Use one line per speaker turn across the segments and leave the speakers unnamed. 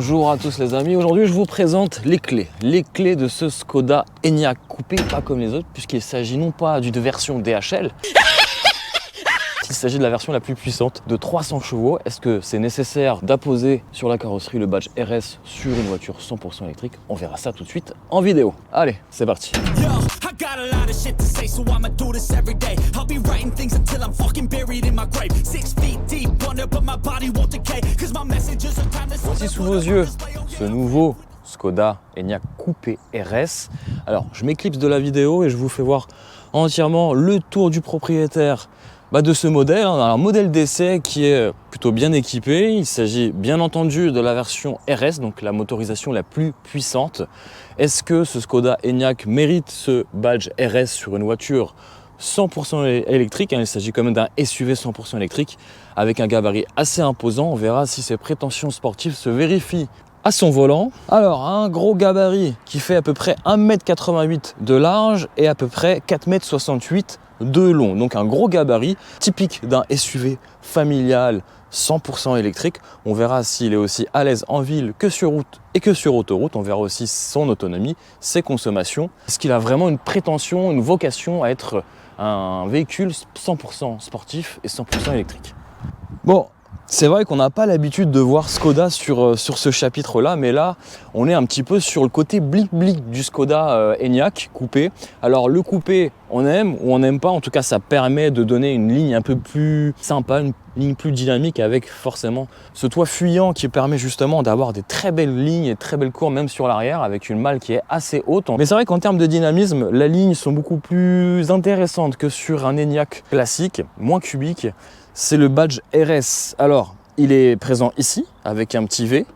Bonjour à tous les amis, aujourd'hui je vous présente les clés de ce Skoda Enyaq coupé, pas comme les autres, puisqu'il s'agit non pas d'une version DHL, il s'agit de la version la plus puissante de 300 chevaux. Est-ce que c'est nécessaire d'apposer sur la carrosserie le badge RS sur une voiture 100% électrique? On verra ça tout de suite en vidéo. Allez, c'est parti. Voici sous vos yeux ce nouveau Skoda Enyaq coupé RS. Alors, je m'éclipse de la vidéo et je vous fais voir entièrement le tour du propriétaire de ce modèle. On a un modèle d'essai qui est plutôt bien équipé. Il s'agit bien entendu de la version RS, donc la motorisation la plus puissante. Est-ce que ce Skoda Enyaq mérite ce badge RS sur une voiture 100% électrique? Il s'agit quand même d'un SUV 100% électrique avec un gabarit assez imposant. On verra si ses prétentions sportives se vérifient à son volant. Alors, un gros gabarit qui fait à peu près 1,88 m de large et à peu près 4,68 m de long. Donc un gros gabarit typique d'un SUV familial 100% électrique. On verra s'il est aussi à l'aise en ville que sur route et que sur autoroute. On verra aussi son autonomie, ses consommations. Est-ce qu'il a vraiment une prétention, une vocation à être un véhicule 100% sportif et 100% électrique? Bon, c'est vrai qu'on n'a pas l'habitude de voir Skoda sur ce chapitre-là, mais là, on est un petit peu sur le côté blic-blic du Skoda Enyaq coupé. Alors, le coupé, on aime ou on n'aime pas. En tout cas, ça permet de donner une ligne un peu plus sympa, une ligne plus dynamique avec forcément ce toit fuyant qui permet justement d'avoir des très belles lignes et très belles courbes, même sur l'arrière, avec une malle qui est assez haute. Mais c'est vrai qu'en termes de dynamisme, les lignes sont beaucoup plus intéressantes que sur un Enyaq classique, moins cubique. C'est le badge RS. Alors, il est présent ici, avec un petit V.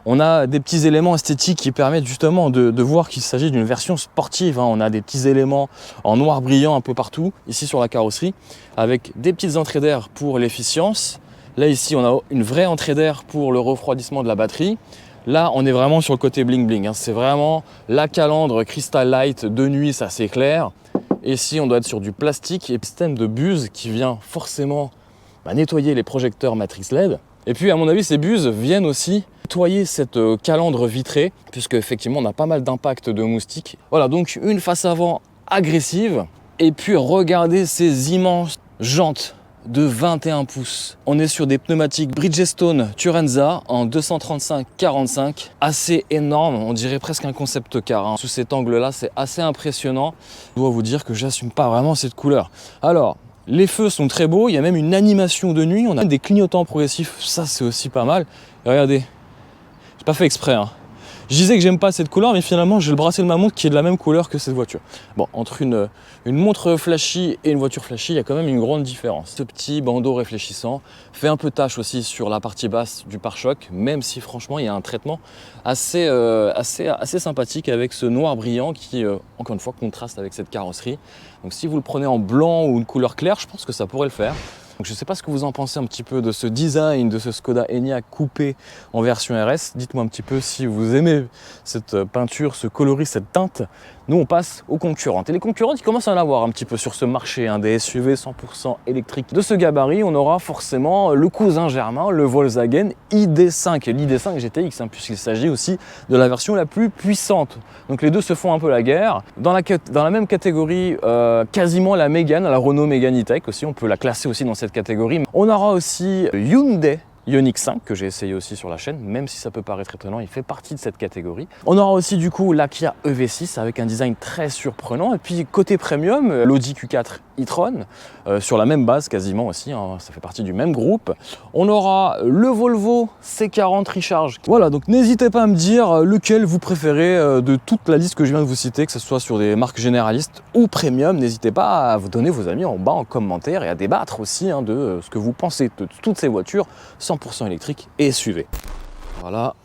On a des petits éléments esthétiques qui permettent justement de voir qu'il s'agit d'une version sportive. On a des petits éléments en noir brillant un peu partout, ici sur la carrosserie, avec des petites entrées d'air pour l'efficience. Là, ici, on a une vraie entrée d'air pour le refroidissement de la batterie. Là, on est vraiment sur le côté bling-bling. C'est vraiment la calandre Crystal Light de nuit, ça c'est clair. Et ici, on doit être sur du plastique et système de buse qui vient forcément nettoyer les projecteurs matrix LED. Et puis à mon avis ces buses viennent aussi nettoyer cette calandre vitrée, puisque effectivement on a pas mal d'impact de moustiques. Voilà, donc une face avant agressive. Et puis regardez ces immenses jantes de 21 pouces. On est sur des pneumatiques Bridgestone Turanza en 235/45, assez énorme, on dirait presque un concept car. Sous cet angle-là, c'est assez impressionnant. Je dois vous dire que j'assume pas vraiment cette couleur. Alors, les feux sont très beaux, il y a même une animation de nuit, on a des clignotants progressifs, ça c'est aussi pas mal. Et regardez, j'ai pas fait exprès, Je disais que j'aime pas cette couleur, mais finalement j'ai le bracelet de ma montre qui est de la même couleur que cette voiture. Bon, entre une montre flashy et une voiture flashy, il y a quand même une grande différence. Ce petit bandeau réfléchissant fait un peu tache aussi sur la partie basse du pare-choc, même si franchement il y a un traitement assez sympathique avec ce noir brillant qui, encore une fois, contraste avec cette carrosserie. Donc si vous le prenez en blanc ou une couleur claire, je pense que ça pourrait le faire. Donc je ne sais pas ce que vous en pensez un petit peu de ce design de ce Skoda Enyaq coupé en version RS. Dites-moi un petit peu si vous aimez cette peinture, ce coloris, cette teinte. Nous on passe aux concurrentes. Et les concurrentes, ils commencent à en avoir un petit peu sur ce marché, des SUV 100% électriques. De ce gabarit, on aura forcément le cousin germain, le Volkswagen ID.5 et l'ID.5 GTX, puisqu'il s'agit aussi de la version la plus puissante. Donc les deux se font un peu la guerre. Dans la même catégorie, quasiment la Mégane, la Renault Mégane E-Tech aussi, on peut la classer aussi dans cette catégorie. On aura aussi Hyundai Ioniq 5 que j'ai essayé aussi sur la chaîne, même si ça peut paraître étonnant, il fait partie de cette catégorie. On aura aussi du coup la Kia EV6 avec un design très surprenant. Et puis côté premium, l'Audi Q4 e-tron sur la même base quasiment aussi, ça fait partie du même groupe. On aura le Volvo C40 Recharge. Voilà, donc n'hésitez pas à me dire lequel vous préférez de toute la liste que je viens de vous citer, que ce soit sur des marques généralistes ou premium. N'hésitez pas à vous donner vos amis en bas en commentaire et à débattre aussi de ce que vous pensez de toutes ces voitures 100% électriques et SUV. Voilà.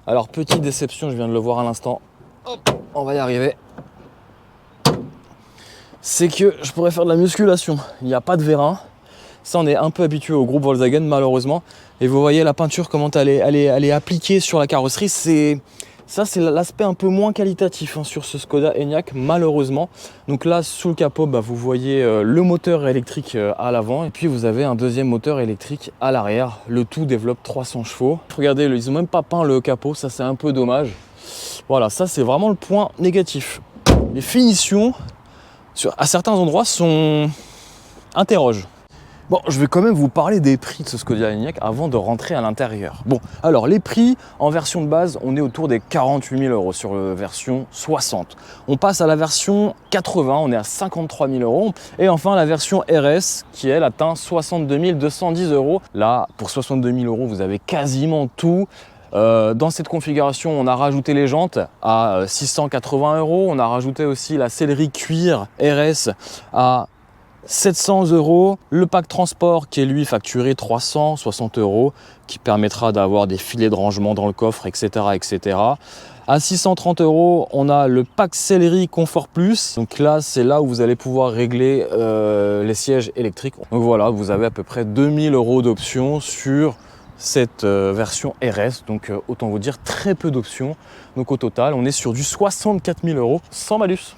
Alors petite déception, je viens de le voir à l'instant. Hop, on va y arriver. C'est que je pourrais faire de la musculation. Il n'y a pas de vérin. Ça, on est un peu habitué au groupe Volkswagen malheureusement. Et vous voyez la peinture, comment elle est appliquée sur la carrosserie. C'est Ça, c'est l'aspect un peu moins qualitatif hein, sur ce Skoda Enyaq, malheureusement. Donc là, sous le capot, vous voyez le moteur électrique à l'avant. Et puis, vous avez un deuxième moteur électrique à l'arrière. Le tout développe 300 chevaux. Regardez, ils n'ont même pas peint le capot. Ça, c'est un peu dommage. Voilà, ça, c'est vraiment le point négatif. Les finitions, à certains endroits, interrogent. Bon, je vais quand même vous parler des prix de ce Skoda Enyaq avant de rentrer à l'intérieur. Bon, alors les prix en version de base, on est autour des 48 000 € sur la version 60. On passe à la version 80, on est à 53 000 €. Et enfin la version RS qui elle atteint 62 210 €. Là, pour 62 000 €, vous avez quasiment tout. Dans cette configuration, on a rajouté les jantes à 680 €. On a rajouté aussi la sellerie cuir RS à 700 €, le pack transport qui est lui facturé 360 €, qui permettra d'avoir des filets de rangement dans le coffre, etc. etc. À 630 €, on a le pack sellerie Confort Plus. Donc là, c'est là où vous allez pouvoir régler les sièges électriques. Donc voilà, vous avez à peu près 2000 € d'options sur cette version RS. Donc autant vous dire très peu d'options. Donc au total, on est sur du 64 000 € sans malus.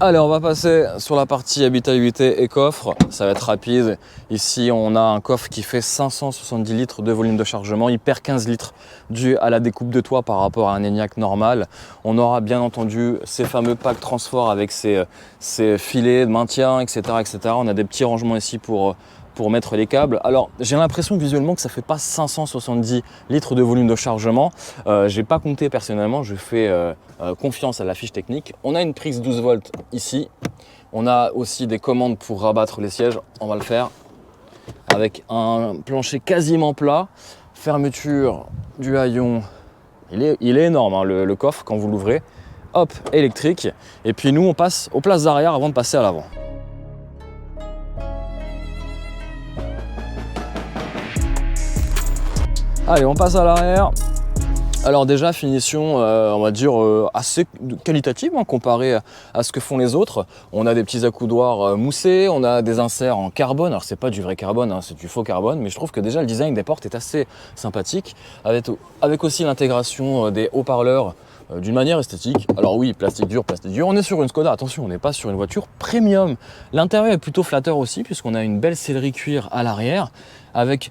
Allez, on va passer sur la partie habitabilité et coffre. Ça va être rapide. Ici, on a un coffre qui fait 570 litres de volume de chargement. Il perd 15 litres dû à la découpe de toit par rapport à un Enyaq normal. On aura bien entendu ces fameux packs transport avec ces filets de maintien, etc., etc. On a des petits rangements ici pour mettre les câbles. Alors j'ai l'impression visuellement que ça fait pas 570 litres de volume de chargement. J'ai pas compté personnellement, je fais confiance à la fiche technique. On a une prise 12 volts ici. On a aussi des commandes pour rabattre les sièges. On va le faire avec un plancher quasiment plat. Fermeture du haillon. Il est énorme hein, le coffre quand vous l'ouvrez. Hop, électrique. Et puis nous on passe aux places d'arrière avant de passer à l'avant. Allez, on passe à l'arrière. Alors déjà, finition, on va dire, assez qualitative hein, comparé à ce que font les autres. On a des petits accoudoirs moussés, on a des inserts en carbone. Alors c'est pas du vrai carbone, hein, c'est du faux carbone, mais je trouve que déjà le design des portes est assez sympathique. Avec aussi l'intégration des haut-parleurs d'une manière esthétique. Alors oui, plastique dur, on est sur une Skoda, attention, on n'est pas sur une voiture premium. L'intérieur est plutôt flatteur aussi, puisqu'on a une belle sellerie cuir à l'arrière, avec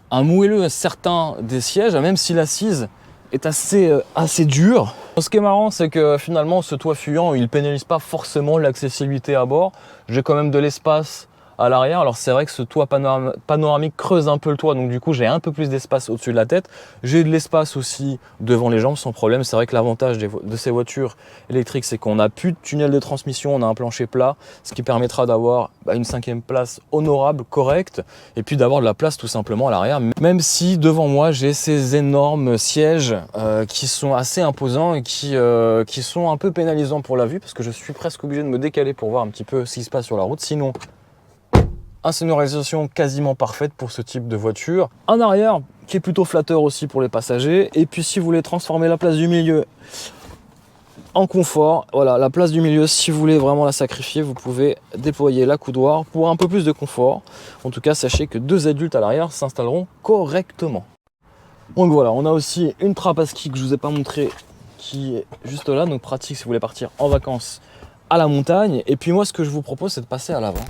un moelleux certain des sièges, même si l'assise est assez dure. Ce qui est marrant, c'est que finalement, ce toit fuyant, il pénalise pas forcément l'accessibilité à bord. J'ai quand même de l'espace à l'arrière. Alors c'est vrai que ce toit panoramique creuse un peu le toit, donc du coup j'ai un peu plus d'espace au-dessus de la tête. J'ai de l'espace aussi devant les jambes sans problème. C'est vrai que l'avantage de ces voitures électriques, c'est qu'on n'a plus de tunnel de transmission, on a un plancher plat, ce qui permettra d'avoir une 5e place honorable, correcte, et puis d'avoir de la place tout simplement à l'arrière. Même si devant moi j'ai ces énormes sièges qui sont assez imposants et qui sont un peu pénalisants pour la vue, parce que je suis presque obligé de me décaler pour voir un petit peu ce qui se passe sur la route. Sinon, insonorisation quasiment parfaite pour ce type de voiture. Un arrière qui est plutôt flatteur aussi pour les passagers. Et puis si vous voulez transformer la place du milieu en confort, voilà, la place du milieu, si vous voulez vraiment la sacrifier, vous pouvez déployer l'accoudoir pour un peu plus de confort. En tout cas, sachez que 2 adultes à l'arrière s'installeront correctement. Donc voilà, on a aussi une trappe à ski que je ne vous ai pas montré qui est juste là, donc pratique si vous voulez partir en vacances à la montagne. Et puis moi, ce que je vous propose, c'est de passer à l'avant.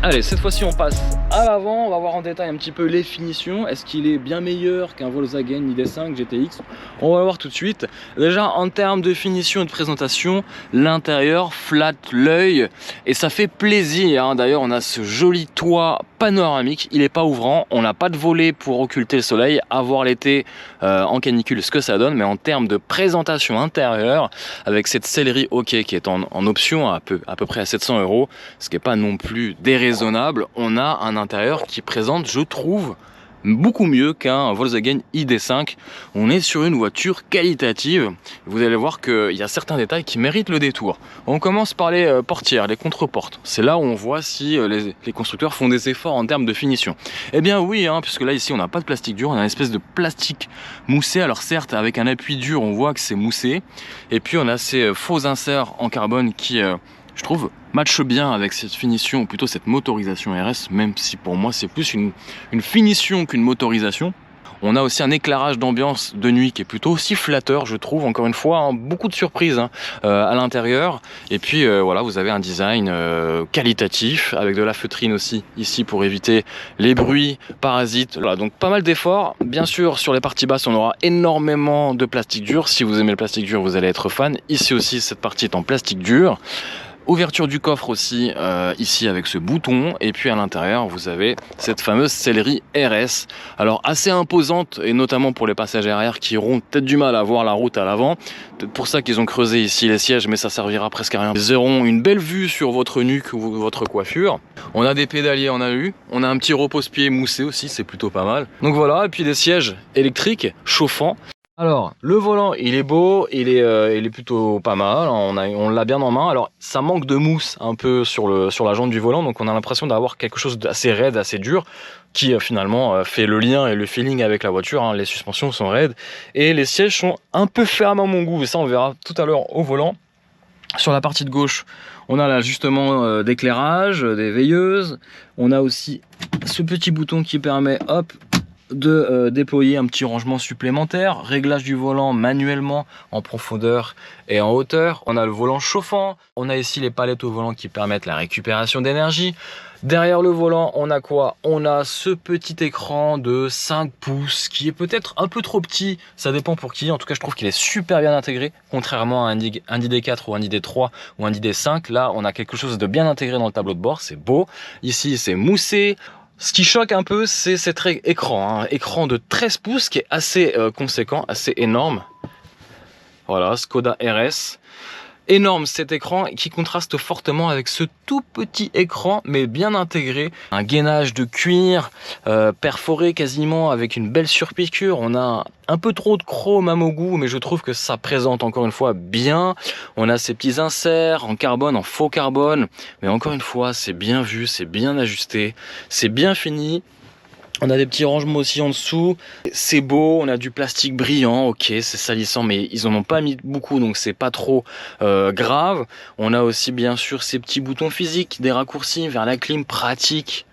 Allez, cette fois-ci on passe à l'avant, on va voir en détail un petit peu les finitions. Est-ce qu'il est bien meilleur qu'un Volkswagen ID.5 GTX? On va le voir tout de suite. Déjà en termes de finition et de présentation, l'intérieur flatte l'œil et ça fait plaisir hein. D'ailleurs on a ce joli toit panoramique, il n'est pas ouvrant, on n'a pas de volet pour occulter le soleil, à voir l'été en canicule ce que ça donne. Mais en termes de présentation intérieure, avec cette sellerie OK qui est en option à peu près à 700 €, ce qui n'est pas non plus déraisonnable, on a un intérieur qui présente, je trouve, beaucoup mieux qu'un Volkswagen ID.5. On est sur une voiture qualitative. Vous allez voir qu'il y a certains détails qui méritent le détour. On commence par les portières, les contre-portes. C'est là où on voit si les constructeurs font des efforts en termes de finition. Eh bien oui, puisque là ici on n'a pas de plastique dur, on a une espèce de plastique moussé. Alors certes avec un appui dur on voit que c'est moussé. Et puis on a ces faux inserts en carbone qui, je trouve, matchent bien avec cette finition, ou plutôt cette motorisation RS, même si pour moi c'est plus une finition qu'une motorisation. On a aussi un éclairage d'ambiance de nuit qui est plutôt aussi flatteur, je trouve. Encore une fois, beaucoup de surprises à l'intérieur. Et puis voilà, vous avez un design qualitatif avec de la feutrine aussi ici pour éviter les bruits parasites. Voilà, donc pas mal d'efforts. Bien sûr, sur les parties basses, on aura énormément de plastique dur. Si vous aimez le plastique dur, vous allez être fan. Ici aussi, cette partie est en plastique dur. Ouverture du coffre aussi ici avec ce bouton, et puis à l'intérieur vous avez cette fameuse sellerie RS, alors assez imposante, et notamment pour les passagers arrière qui auront peut-être du mal à voir la route à l'avant. Peut-être pour ça qu'ils ont creusé ici les sièges, mais ça servira presque à rien. Ils auront une belle vue sur votre nuque ou votre coiffure. On a des pédaliers en alu, on a un petit repose-pied moussé aussi, c'est plutôt pas mal. Donc voilà, et puis des sièges électriques chauffants. Alors, le volant, il est beau, il est plutôt pas mal, on l'a bien en main. Alors, ça manque de mousse un peu sur la jante du volant, donc on a l'impression d'avoir quelque chose d'assez raide, assez dur, qui finalement fait le lien et le feeling avec la voiture. Les suspensions sont raides, et les sièges sont un peu fermes à mon goût, et ça on verra tout à l'heure au volant. Sur la partie de gauche, on a l'ajustement d'éclairage, des veilleuses. On a aussi ce petit bouton qui permet, hop, de déployer un petit rangement supplémentaire, réglage du volant manuellement en profondeur et en hauteur. On a le volant chauffant, on a ici les palettes au volant qui permettent la récupération d'énergie. Derrière le volant, on a quoi? On a ce petit écran de 5 pouces qui est peut-être un peu trop petit, ça dépend pour qui. En tout cas, je trouve qu'il est super bien intégré, contrairement à un ID4 ou un ID3 ou un ID5. Là, on a quelque chose de bien intégré dans le tableau de bord, c'est beau. Ici, c'est moussé. Ce qui choque un peu, c'est cet écran, écran de 13 pouces qui est assez conséquent, assez énorme. Voilà, Skoda RS. Énorme cet écran qui contraste fortement avec ce tout petit écran mais bien intégré. Un gainage de cuir perforé quasiment avec une belle surpiqûre. On a un peu trop de chrome à mon goût, mais je trouve que ça présente encore une fois bien. On a ces petits inserts en carbone, en faux carbone, mais encore une fois c'est bien vu, c'est bien ajusté, c'est bien fini. On a des petits rangements aussi en dessous, c'est beau, on a du plastique brillant, ok c'est salissant mais ils en ont pas mis beaucoup donc c'est pas trop grave. On a aussi bien sûr ces petits boutons physiques, des raccourcis vers la clim, pratique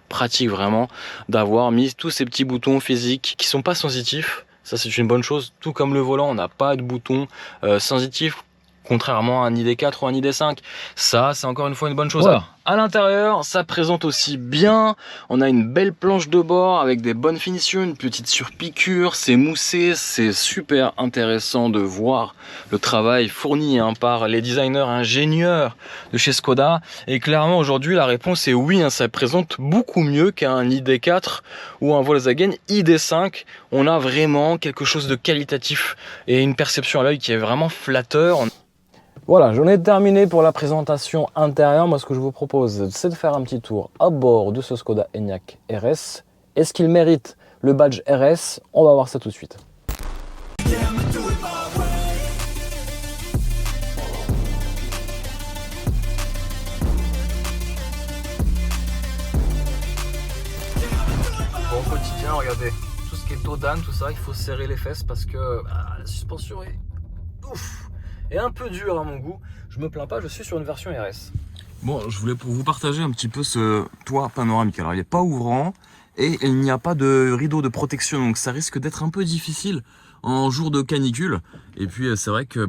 vraiment d'avoir mis tous ces petits boutons physiques qui sont pas sensitifs, ça c'est une bonne chose, tout comme le volant on n'a pas de boutons sensitifs. Contrairement à un ID4 ou un ID5, ça c'est encore une fois une bonne chose. Alors, à l'intérieur, ça présente aussi bien. On a une belle planche de bord avec des bonnes finitions, une petite surpiqûre, c'est moussé, c'est super intéressant de voir le travail fourni par les designers ingénieurs de chez Skoda. Et clairement aujourd'hui la réponse est oui, ça présente beaucoup mieux qu'un ID4 ou un Volkswagen ID5. On a vraiment quelque chose de qualitatif et une perception à l'œil qui est vraiment flatteur. Voilà, j'en ai terminé pour la présentation intérieure. Moi, ce que je vous propose, c'est de faire un petit tour à bord de ce Skoda Enyaq RS. Est-ce qu'il mérite le badge RS? On va voir ça tout de suite. Bon, quotidien, regardez, tout ce qui est Dodan, tout ça, il faut serrer les fesses parce que la suspension est ouf. Et un peu dur à mon goût, je me plains pas, je suis sur une version RS. Bon, je voulais pour vous partager un petit peu ce toit panoramique. Alors il n'est pas ouvrant et il n'y a pas de rideau de protection, donc ça risque d'être un peu difficile en jour de canicule. Et puis c'est vrai que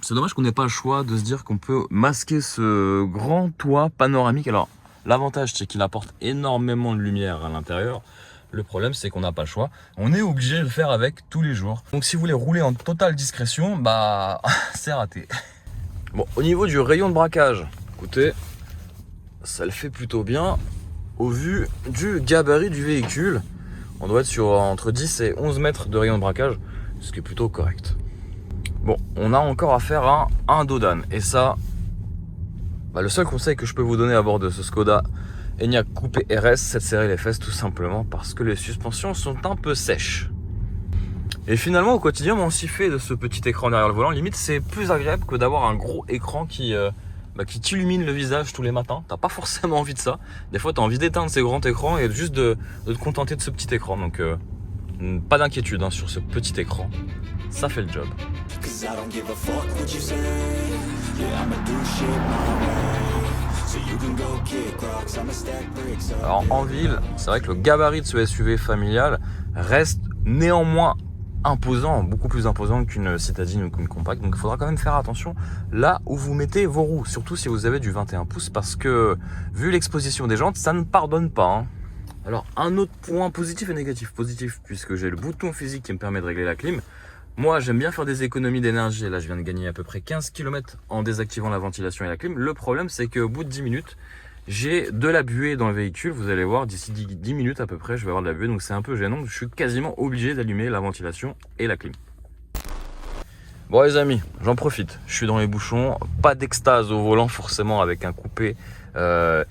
c'est dommage qu'on n'ait pas le choix de se dire qu'on peut masquer ce grand toit panoramique. Alors l'avantage c'est qu'il apporte énormément de lumière à l'intérieur. Le problème c'est qu'on n'a pas le choix, on est obligé de le faire avec tous les jours. Donc si vous voulez rouler en totale discrétion, c'est raté. Bon, au niveau du rayon de braquage, écoutez, ça le fait plutôt bien au vu du gabarit du véhicule. On doit être sur entre 10 et 11 mètres de rayon de braquage, ce qui est plutôt correct. Bon, on a encore affaire à un Dodan et ça, le seul conseil que je peux vous donner à bord de ce Skoda Enyaq Coupé RS s'est serré les fesses tout simplement parce que les suspensions sont un peu sèches. Et finalement au quotidien, moi aussi fait de ce petit écran derrière le volant, limite c'est plus agréable que d'avoir un gros écran qui t'illumine le visage tous les matins. T'as pas forcément envie de ça. Des fois t'as envie d'éteindre ces grands écrans et juste de te contenter de ce petit écran. Donc pas d'inquiétude hein, sur ce petit écran, ça fait le job. Alors en ville, c'est vrai que le gabarit de ce SUV familial reste néanmoins imposant, beaucoup plus imposant qu'une citadine ou qu'une compacte. Donc il faudra quand même faire attention là où vous mettez vos roues, surtout si vous avez du 21 pouces, parce que vu l'exposition des jantes, ça ne pardonne pas. Hein. Alors un autre point positif et négatif. Positif puisque j'ai le bouton physique qui me permet de régler la clim. Moi j'aime bien faire des économies d'énergie. Là je viens de gagner à peu près 15 km en désactivant la ventilation et la clim. Le problème c'est qu'au bout de 10 minutes, j'ai de la buée dans le véhicule. Vous allez voir, d'ici 10 minutes à peu près, je vais avoir de la buée. Donc c'est un peu gênant. Je suis quasiment obligé d'allumer la ventilation et la clim. Bon les amis, j'en profite. Je suis dans les bouchons. Pas d'extase au volant forcément avec un coupé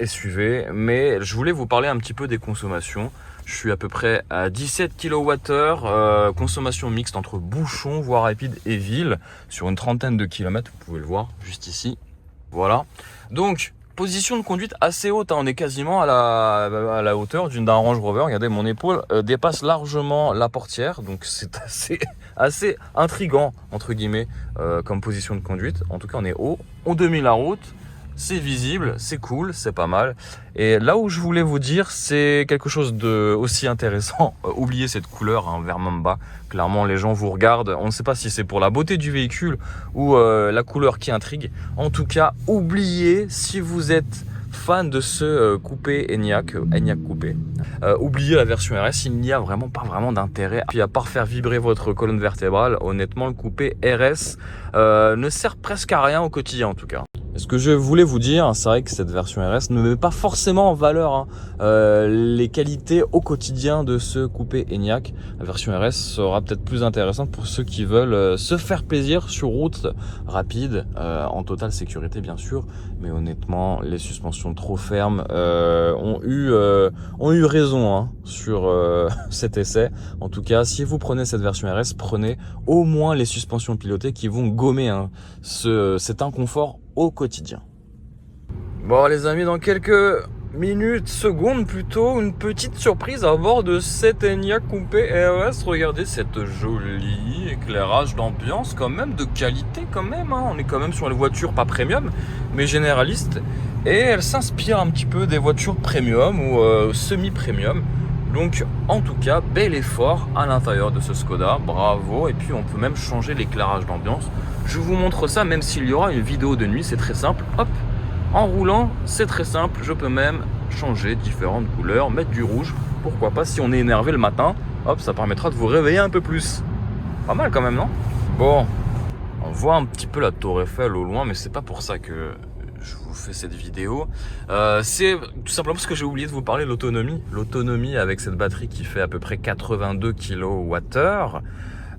SUV. Mais je voulais vous parler un petit peu des consommations. Je suis à peu près à 17 kWh, consommation mixte entre bouchons, voie rapide et ville, sur une trentaine de kilomètres. Vous pouvez le voir juste ici. Voilà. Donc, position de conduite assez haute, hein. On est quasiment à la hauteur d'un Range Rover. Regardez, mon épaule dépasse largement la portière, donc c'est assez intriguant entre guillemets comme position de conduite. En tout cas, on est haut, on domine la route, c'est visible, c'est cool, c'est pas mal. Et là où je voulais vous dire, c'est quelque chose de aussi intéressant. Oubliez cette couleur hein, vert mamba. Clairement, les gens vous regardent. On ne sait pas si c'est pour la beauté du véhicule ou la couleur qui intrigue. En tout cas, oubliez si vous êtes fan de ce coupé Enyaq coupé. Oubliez la version RS, il n'y a vraiment pas d'intérêt. Puis à part faire vibrer votre colonne vertébrale, honnêtement, le coupé RS ne sert presque à rien au quotidien en tout cas. Et ce que je voulais vous dire, c'est vrai que cette version RS ne met pas forcément en valeur les qualités au quotidien de ce coupé Enyaq. La version RS sera peut-être plus intéressante pour ceux qui veulent se faire plaisir sur route rapide, en totale sécurité bien sûr. Mais honnêtement, les suspensions trop fermes ont eu raison hein, sur cet essai. En tout cas, si vous prenez cette version RS, prenez au moins les suspensions pilotées qui vont gommer hein, cet inconfort au quotidien. Bon les amis, dans quelques minutes, secondes plutôt, une petite surprise à bord de cet Enyaq Coupé RS. Regardez cette jolie éclairage d'ambiance quand même, de qualité quand même hein. On est quand même sur les voitures pas premium mais généralistes, et elle s'inspire un petit peu des voitures premium ou semi-premium. Donc en tout cas, bel effort à l'intérieur de ce Skoda, bravo. Et puis on peut même changer l'éclairage d'ambiance. Je vous montre ça même s'il y aura une vidéo de nuit, c'est très simple. Hop, en roulant, c'est très simple. Je peux même changer différentes couleurs, mettre du rouge. Pourquoi pas si on est énervé le matin, hop, ça permettra de vous réveiller un peu plus. Pas mal quand même, non? Bon, on voit un petit peu la tour Eiffel au loin, mais c'est pas pour ça que je vous fais cette vidéo. C'est tout simplement parce que j'ai oublié de vous parler de l'autonomie. L'autonomie avec cette batterie qui fait à peu près 82 kWh.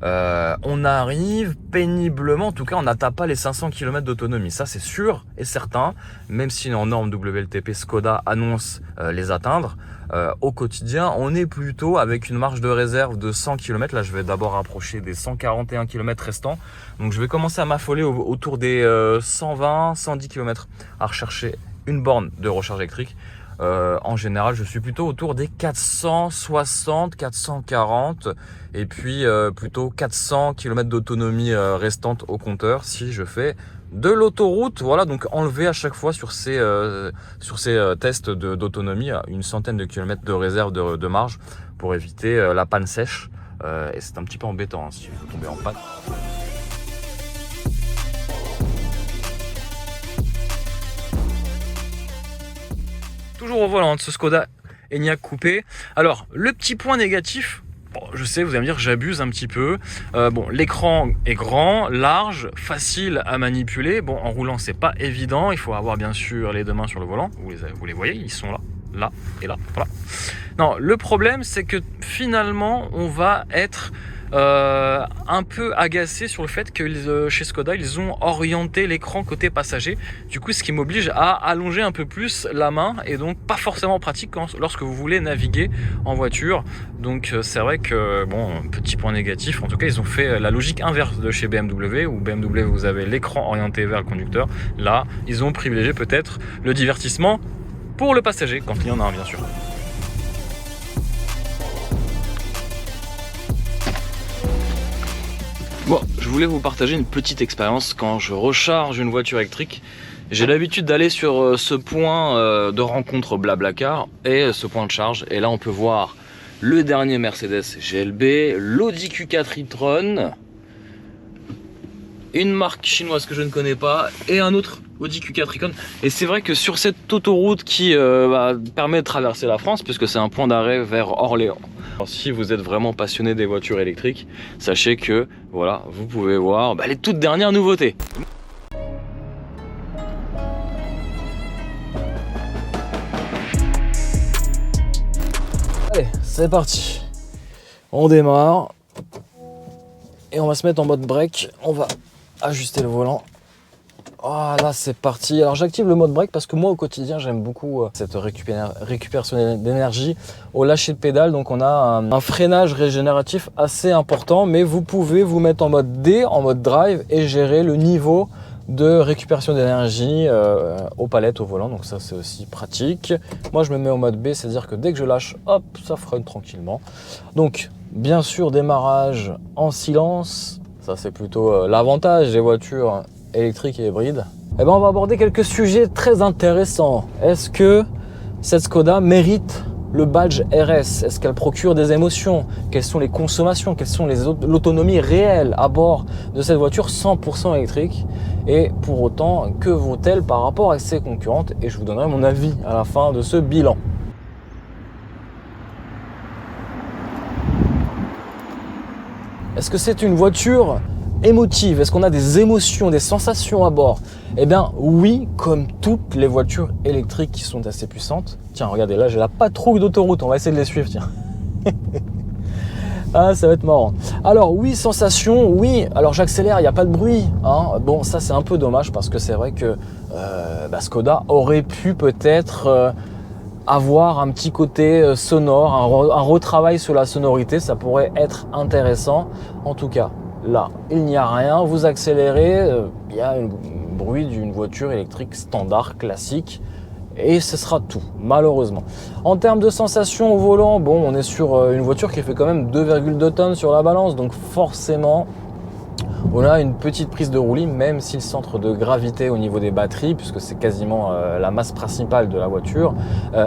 On arrive péniblement, en tout cas on n'atteint pas les 500 km d'autonomie, ça c'est sûr et certain, même si en norme WLTP Skoda annonce les atteindre. Au quotidien on est plutôt avec une marge de réserve de 100 km. Là je vais d'abord approcher des 141 km restants, donc je vais commencer à m'affoler autour des 120-110 km à rechercher une borne de recharge électrique. En général, je suis plutôt autour des 460, 440 et puis plutôt 400 km d'autonomie restante au compteur si je fais de l'autoroute. Voilà, donc enlever à chaque fois sur ces tests d'autonomie une centaine de kilomètres de réserve de marge pour éviter la panne sèche. Et c'est un petit peu embêtant hein, si vous tombez en panne. Toujours au volant de ce Skoda Enyaq Coupé. Alors, le petit point négatif, bon, je sais, vous allez me dire, j'abuse un petit peu. Bon, l'écran est grand, large, facile à manipuler. Bon, en roulant, c'est pas évident. Il faut avoir bien sûr les deux mains sur le volant. Vous les voyez, ils sont là, là et là. Voilà. Non, le problème, c'est que finalement, on va être un peu agacé sur le fait que chez Skoda, ils ont orienté l'écran côté passager. Du coup, ce qui m'oblige à allonger un peu plus la main et donc pas forcément pratique lorsque vous voulez naviguer en voiture. Donc c'est vrai que, bon, petit point négatif, en tout cas, ils ont fait la logique inverse de chez BMW, où BMW, vous avez l'écran orienté vers le conducteur. Là, ils ont privilégié peut-être le divertissement pour le passager, quand il y en a un, bien sûr. Bon, je voulais vous partager une petite expérience quand je recharge une voiture électrique. J'ai l'habitude d'aller sur ce point de rencontre Blablacar et ce point de charge. Et là, on peut voir le dernier Mercedes GLB, l'Audi Q4 e-tron, une marque chinoise que je ne connais pas et un autre Audi Q4 e-tron. Et c'est vrai que sur cette autoroute qui permet de traverser la France, puisque c'est un point d'arrêt vers Orléans. Alors, si vous êtes vraiment passionné des voitures électriques, sachez que voilà, vous pouvez voir les toutes dernières nouveautés. Allez, c'est parti. On démarre et on va se mettre en mode break. On va ajuster le volant. Voilà, c'est parti. Alors j'active le mode break parce que moi au quotidien j'aime beaucoup cette récupération d'énergie au lâcher de pédale. Donc on a un freinage régénératif assez important, mais vous pouvez vous mettre en mode D, en mode drive et gérer le niveau de récupération d'énergie aux palettes, au volant. Donc ça c'est aussi pratique. Moi je me mets en mode B, c'est à dire que dès que je lâche, hop, ça freine tranquillement. Donc bien sûr démarrage en silence, ça c'est plutôt l'avantage des voitures électrique et hybride. Et ben on va aborder quelques sujets très intéressants. Est-ce que cette Skoda mérite le badge RS? Est-ce qu'elle procure des émotions? Quelles sont les consommations? Quelles sont l'autonomie réelle à bord de cette voiture 100% électrique? Et pour autant, que vaut-elle par rapport à ses concurrentes? Et je vous donnerai mon avis à la fin de ce bilan. Est-ce que c'est une voiture émotive? Est-ce qu'on a des émotions, des sensations à bord? Eh bien oui, comme toutes les voitures électriques qui sont assez puissantes. Tiens, regardez, là j'ai la patrouille d'autoroute, on va essayer de les suivre, tiens. Ah, ça va être marrant. Alors oui, sensation, oui. Alors j'accélère, il n'y a pas de bruit, hein. Bon, ça c'est un peu dommage parce que c'est vrai que Skoda aurait pu peut-être avoir un petit côté sonore, un retravail sur la sonorité, ça pourrait être intéressant. En tout cas, là, il n'y a rien, vous accélérez, il y a un bruit d'une voiture électrique standard, classique, et ce sera tout, malheureusement. En termes de sensations au volant, bon, on est sur une voiture qui fait quand même 2,2 tonnes sur la balance, donc forcément, on a une petite prise de roulis, même si le centre de gravité au niveau des batteries, puisque c'est quasiment la masse principale de la voiture,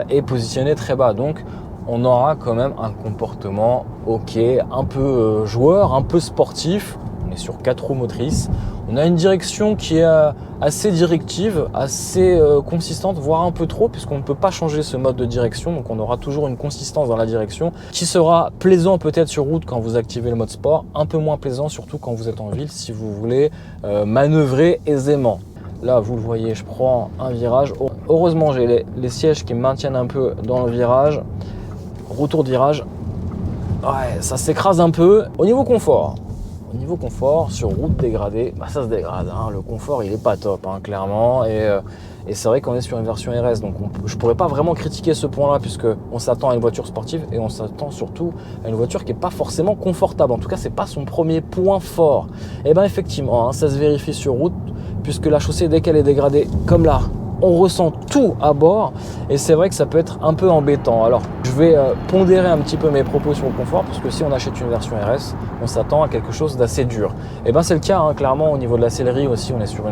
est positionné très bas. Donc, on aura quand même un comportement ok, un peu joueur, un peu sportif. On est sur 4 roues motrices. On a une direction qui est assez directive, assez consistante, voire un peu trop, puisqu'on ne peut pas changer ce mode de direction. Donc on aura toujours une consistance dans la direction qui sera plaisant peut-être sur route quand vous activez le mode sport, un peu moins plaisant surtout quand vous êtes en ville si vous voulez manœuvrer aisément. Là, vous le voyez, je prends un virage. Heureusement, j'ai les sièges qui me maintiennent un peu dans le virage. Retour de virage, ouais, ça s'écrase un peu. Au niveau confort, sur route dégradée, ça se dégrade, hein. Le confort il est pas top, hein, clairement, et c'est vrai qu'on est sur une version RS, donc je pourrais pas vraiment critiquer ce point là, puisque on s'attend à une voiture sportive et on s'attend surtout à une voiture qui est pas forcément confortable. En tout cas, c'est pas son premier point fort. Et ben effectivement, hein, ça se vérifie sur route, puisque la chaussée, dès qu'elle est dégradée comme là, on ressent tout à bord, et c'est vrai que ça peut être un peu embêtant. Alors je vais pondérer un petit peu mes propos sur le confort, parce que si on achète une version RS, on s'attend à quelque chose d'assez dur. Et ben c'est le cas, hein, clairement. Au niveau de la sellerie aussi, on est sur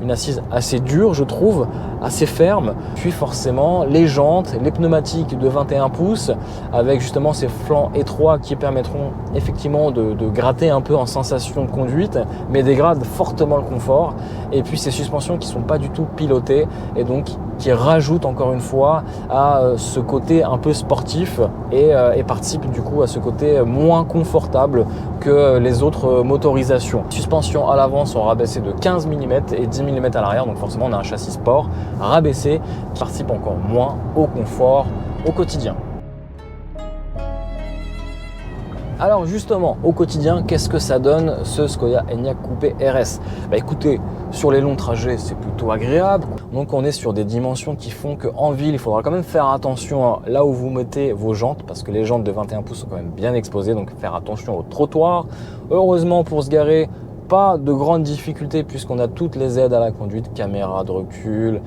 une assise assez dure, je trouve, assez ferme. Puis forcément les jantes, les pneumatiques de 21 pouces avec justement ces flancs étroits qui permettront effectivement de gratter un peu en sensation de conduite, mais dégradent fortement le confort. Et puis ces suspensions qui sont pas du tout pilotées, et donc qui rajoute encore une fois à ce côté un peu sportif et participe du coup à ce côté moins confortable que les autres motorisations. Suspensions à l'avant sont rabaissées de 15 mm et 10 mm à l'arrière, donc forcément on a un châssis sport rabaissé qui participe encore moins au confort au quotidien. Alors justement, au quotidien, qu'est-ce que ça donne ce Skoda Enyaq Coupé RS? Bah écoutez, sur les longs trajets, c'est plutôt agréable. Donc on est sur des dimensions qui font qu'en ville, il faudra quand même faire attention là où vous mettez vos jantes, parce que les jantes de 21 pouces sont quand même bien exposées, donc faire attention au trottoir. Heureusement, pour se garer, pas de grandes difficultés puisqu'on a toutes les aides à la conduite, caméra de recul,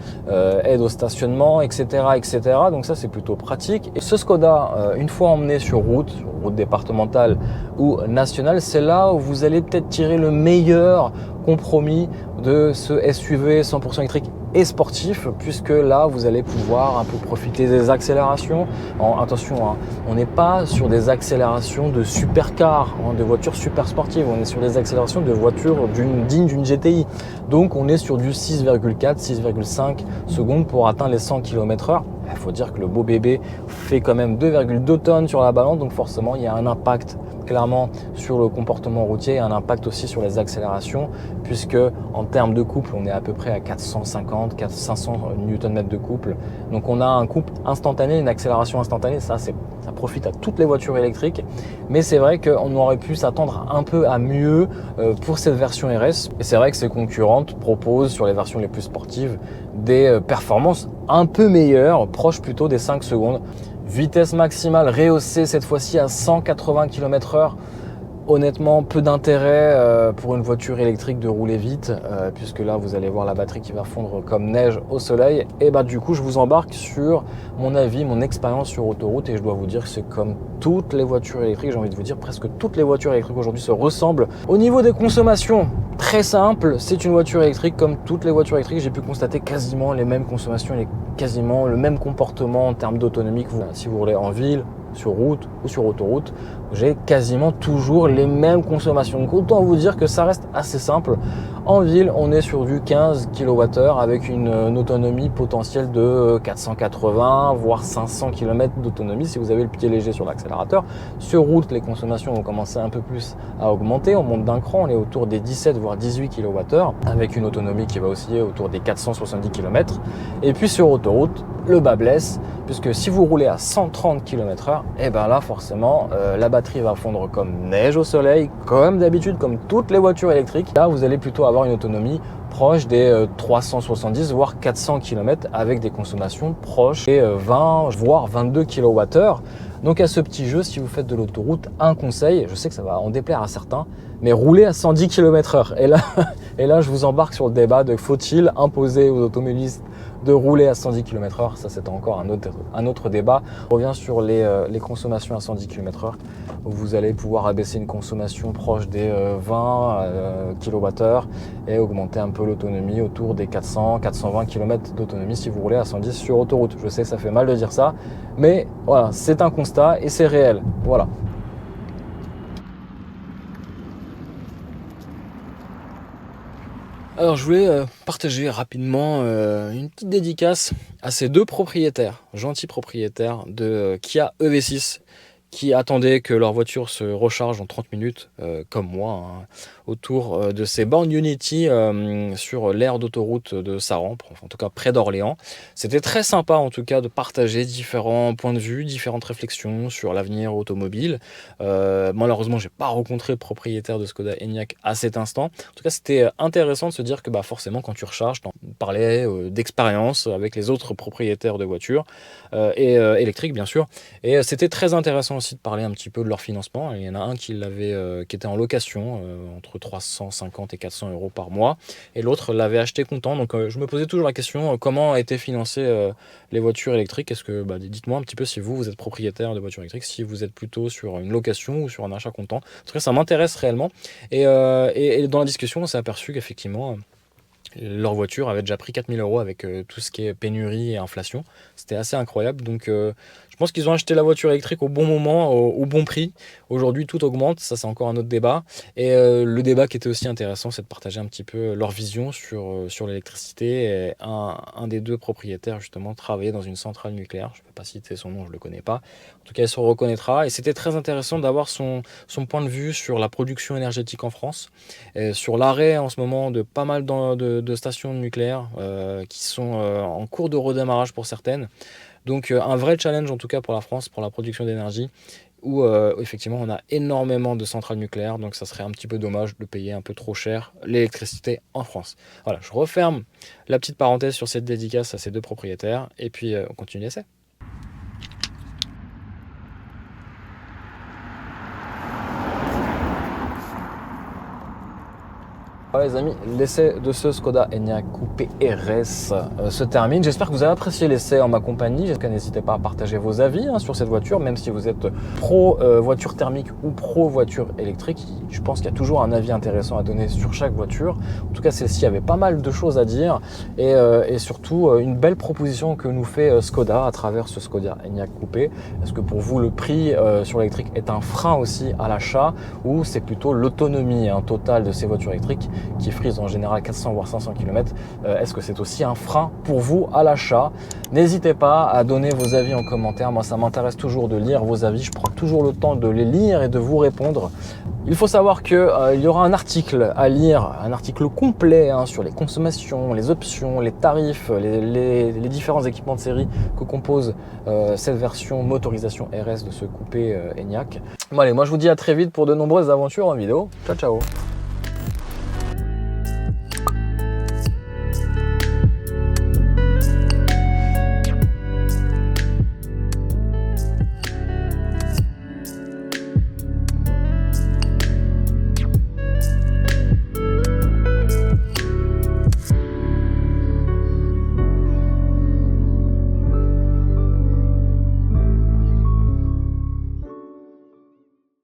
aide au stationnement, etc., etc. Donc ça, c'est plutôt pratique. Et ce Skoda, une fois emmené sur route départementale ou nationale, c'est là où vous allez peut-être tirer le meilleur compromis de ce SUV 100% électrique et sportif, puisque là vous allez pouvoir un peu profiter des accélérations. Attention, hein, on n'est pas sur des accélérations de supercar, de voitures super sportives, on est sur des accélérations de voitures dignes d'une GTI. Donc on est sur du 6,4, 6,5 secondes pour atteindre les 100 km/h. Il faut dire que le beau bébé fait quand même 2,2 tonnes sur la balance, donc forcément il y a un impact clairement sur le comportement routier et un impact aussi sur les accélérations, puisque en termes de couple, on est à peu près à 450, 500 Nm de couple. Donc on a un couple instantané, une accélération instantanée, ça profite à toutes les voitures électriques. Mais c'est vrai qu'on aurait pu s'attendre un peu à mieux pour cette version RS. Et c'est vrai que ses concurrentes proposent sur les versions les plus sportives des performances un peu meilleures, proches plutôt des 5 secondes. Vitesse maximale rehaussée cette fois-ci à 180 km/h. Honnêtement, peu d'intérêt pour une voiture électrique de rouler vite, puisque là vous allez voir la batterie qui va fondre comme neige au soleil. Et bah du coup je vous embarque sur mon avis, mon expérience sur autoroute, et je dois vous dire que c'est comme toutes les voitures électriques, j'ai envie de vous dire presque toutes les voitures électriques aujourd'hui se ressemblent. Au niveau des consommations, très simple, c'est une voiture électrique comme toutes les voitures électriques, j'ai pu constater quasiment les mêmes consommations et quasiment le même comportement en termes d'autonomie que vous. Si vous roulez en ville, sur route ou sur autoroute, j'ai quasiment toujours les mêmes consommations. Donc autant vous dire que ça reste assez simple. En ville, on est sur du 15 kWh avec une autonomie potentielle de 480 voire 500 km d'autonomie si vous avez le pied léger sur l'accélérateur. Sur route, les consommations vont commencer un peu plus à augmenter. On monte d'un cran, on est autour des 17 voire 18 kWh avec une autonomie qui va osciller autour des 470 km. Et puis sur autoroute, le bas blesse, puisque si vous roulez à 130 km/h, et ben là forcément la batterie va fondre comme neige au soleil, comme d'habitude, comme toutes les voitures électriques. Là vous allez plutôt avoir une autonomie proche des 370 voire 400 km avec des consommations proches des 20 voire 22 kWh. Donc à ce petit jeu, si vous faites de l'autoroute, un conseil, je sais que ça va en déplaire à certains, mais roulez à 110 km/h. Et là, je vous embarque sur le débat de faut-il imposer aux automobilistes de rouler à 110 km/h. Ça, c'est encore un autre débat. On revient sur les consommations à 110 km/h, où vous allez pouvoir abaisser une consommation proche des 20 kWh et augmenter un peu l'autonomie autour des 400-420 km d'autonomie si vous roulez à 110 sur autoroute. Je sais que ça fait mal de dire ça, mais voilà, c'est un constat et c'est réel. Voilà. Alors je voulais partager rapidement une petite dédicace à ces deux propriétaires, gentils propriétaires de Kia EV6, qui attendaient que leur voiture se recharge en 30 minutes, comme moi, hein, autour de ces bornes Unity sur l'aire d'autoroute de Saran, en tout cas près d'Orléans. C'était très sympa en tout cas de partager différents points de vue, différentes réflexions sur l'avenir automobile. Malheureusement, j'ai pas rencontré le propriétaire de Skoda Enyaq à cet instant. En tout cas, c'était intéressant de se dire que bah, forcément, quand tu recharges, tu parlais d'expérience avec les autres propriétaires de voitures et électriques, bien sûr. Et c'était très intéressant aussi de parler un petit peu de leur financement. Il y en a un qui était en location entre 350 et 400 euros par mois, et l'autre l'avait acheté comptant. Donc je me posais toujours la question comment étaient financées les voitures électriques. Est-ce que dites-moi un petit peu si vous êtes propriétaire de voitures électriques, si vous êtes plutôt sur une location ou sur un achat comptant. En tout cas, ça m'intéresse réellement. Et dans la discussion, on s'est aperçu qu'effectivement leur voiture avait déjà pris 4000 euros avec tout ce qui est pénurie et inflation. C'était assez incroyable. Donc je pense qu'ils ont acheté la voiture électrique au bon moment, au bon prix. Aujourd'hui, tout augmente. Ça, c'est encore un autre débat. Et le débat qui était aussi intéressant, c'est de partager un petit peu leur vision sur l'électricité. Et un des deux propriétaires, justement, travaillait dans une centrale nucléaire. Je ne peux pas citer son nom, je ne le connais pas. En tout cas, il se reconnaîtra. Et c'était très intéressant d'avoir son point de vue sur la production énergétique en France, sur l'arrêt en ce moment de pas mal de stations nucléaires qui sont en cours de redémarrage pour certaines. Donc un vrai challenge en tout cas pour la France, pour la production d'énergie, où effectivement on a énormément de centrales nucléaires, donc ça serait un petit peu dommage de payer un peu trop cher l'électricité en France. Voilà, je referme la petite parenthèse sur cette dédicace à ces deux propriétaires, et puis on continue l'essai. Voilà les amis, l'essai de ce Skoda Enyaq Coupé RS se termine. J'espère que vous avez apprécié l'essai en ma compagnie. J'espère que n'hésitez pas à partager vos avis sur cette voiture, même si vous êtes pro voiture thermique ou pro voiture électrique. Je pense qu'il y a toujours un avis intéressant à donner sur chaque voiture. En tout cas, celle-ci avait pas mal de choses à dire et surtout une belle proposition que nous fait Skoda à travers ce Skoda Enyaq Coupé. Est-ce que pour vous le prix sur l'électrique est un frein aussi à l'achat, ou c'est plutôt l'autonomie totale de ces voitures électriques qui frise en général 400 voire 500 km, est-ce que c'est aussi un frein pour vous à l'achat? N'hésitez pas à donner vos avis en commentaire. Moi, ça m'intéresse toujours de lire vos avis. Je prends toujours le temps de les lire et de vous répondre. Il faut savoir qu'il y aura un article à lire, un article complet sur les consommations, les options, les tarifs, les différents équipements de série que compose cette version motorisation RS de ce coupé Enyaq. Bon allez, moi je vous dis à très vite pour de nombreuses aventures en vidéo. Ciao ciao.